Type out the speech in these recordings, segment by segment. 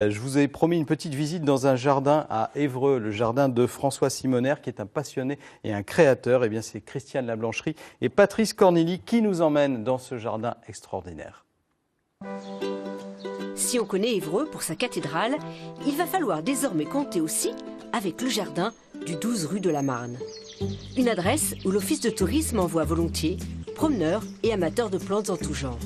Je vous ai promis une petite visite dans un jardin à Évreux, le jardin de François Simoner, qui est un passionné et un créateur. Eh bien, c'est Christiane Lablancherie et Patrice Cornili qui nous emmènent dans ce jardin extraordinaire. Si on connaît Évreux pour sa cathédrale, il va falloir désormais compter aussi avec le jardin du 12 rue de la Marne. Une adresse où l'office de tourisme envoie volontiers promeneurs et amateurs de plantes en tout genre.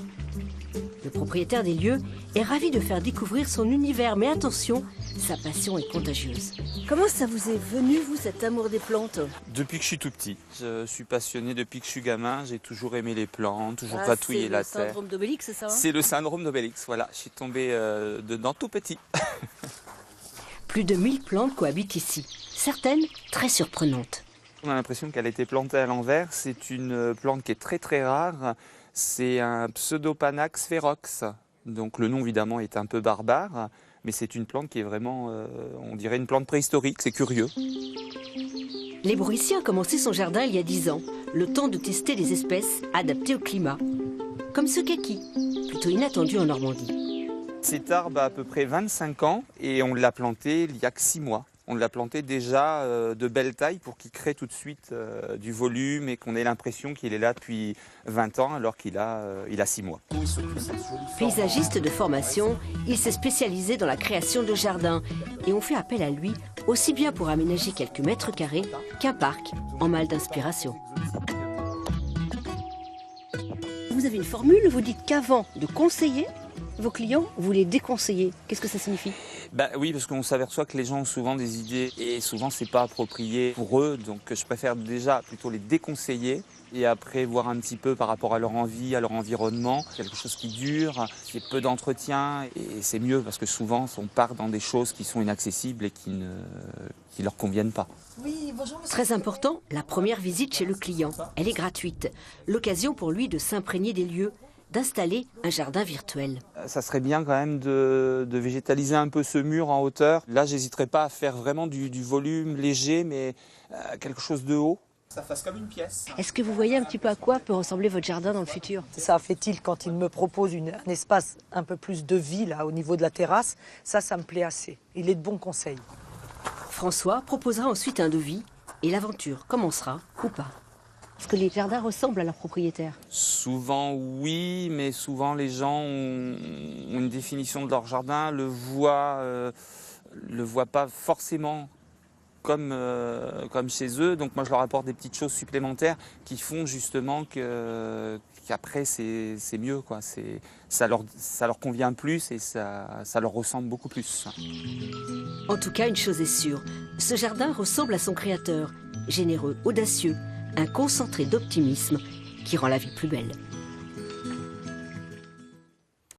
Le propriétaire des lieux est ravi de faire découvrir son univers, mais attention, sa passion est contagieuse. Comment ça vous est venu, vous, cet amour des plantes? Depuis que je suis tout petit. Je suis passionné depuis que je suis gamin. J'ai toujours aimé les plantes, toujours gratouillé la terre. C'est le syndrome d'Obélix, c'est ça? C'est le syndrome d'Obélix, voilà. Je suis tombé dedans tout petit. Plus de 1000 plantes cohabitent ici, certaines très surprenantes. On a l'impression qu'elle a été plantée à l'envers. C'est une plante qui est très très rare. C'est un Pseudopanax ferox. Donc le nom évidemment est un peu barbare, mais c'est une plante qui est vraiment, on dirait une plante préhistorique, c'est curieux. L'Ébrouici a commencé son jardin il y a 10 ans, le temps de tester des espèces adaptées au climat, comme ce kaki, plutôt inattendu en Normandie. Cet arbre a à peu près 25 ans et on l'a planté il y a que 6 mois. On l'a planté déjà de belle taille pour qu'il crée tout de suite du volume et qu'on ait l'impression qu'il est là depuis 20 ans alors qu'il a 6 mois. Paysagiste de formation, il s'est spécialisé dans la création de jardins et on fait appel à lui aussi bien pour aménager quelques mètres carrés qu'un parc en mal d'inspiration. Vous avez une formule, vous dites qu'avant de conseiller vos clients, vous les déconseillez. Qu'est-ce que ça signifie? Oui, parce qu'on s'aperçoit que les gens ont souvent des idées et souvent c'est pas approprié pour eux. Donc je préfère déjà plutôt les déconseiller et après voir un petit peu par rapport à leur envie, à leur environnement, quelque chose qui dure, qui ait peu d'entretien. Et c'est mieux parce que souvent on part dans des choses qui sont inaccessibles et qui leur conviennent pas. Oui, bonjour. Très important, la première visite chez le client. Elle est gratuite. L'occasion pour lui de s'imprégner des lieux, d'installer un jardin virtuel. Ça serait bien quand même de végétaliser un peu ce mur en hauteur. Là, j'hésiterais pas à faire vraiment du volume léger, mais quelque chose de haut. Ça fasse comme une pièce. Est-ce que vous voyez un petit peu à quoi peut ressembler votre jardin dans le futur? Ça fait-il quand il me propose un espace un peu plus de vie là, au niveau de la terrasse, ça me plaît assez. Il est de bons conseils. François proposera ensuite un devis et l'aventure commencera ou pas. Est-ce que les jardins ressemblent à leurs propriétaires? Souvent oui, mais souvent les gens ont une définition de leur jardin, le voient pas forcément comme chez eux. Donc moi je leur apporte des petites choses supplémentaires qui font justement qu'après c'est mieux, quoi. Ça leur convient plus et ça leur ressemble beaucoup plus. En tout cas, une chose est sûre, ce jardin ressemble à son créateur, généreux, audacieux, un concentré d'optimisme qui rend la vie plus belle.